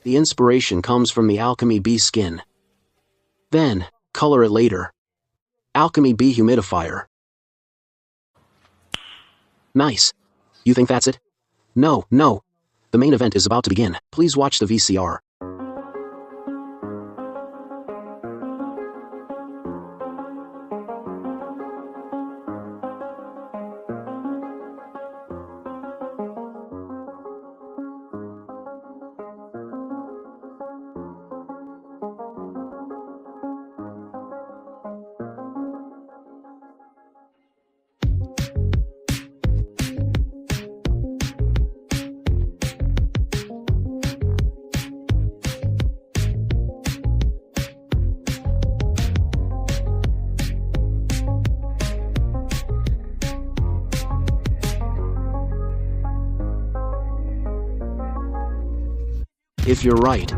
The inspiration comes from the Alchemy Bee skin. Then, color it later. Alchemy Bee humidifier. Nice. You think that's it? No. The main event is about to begin. Please watch the VCR. If you're right,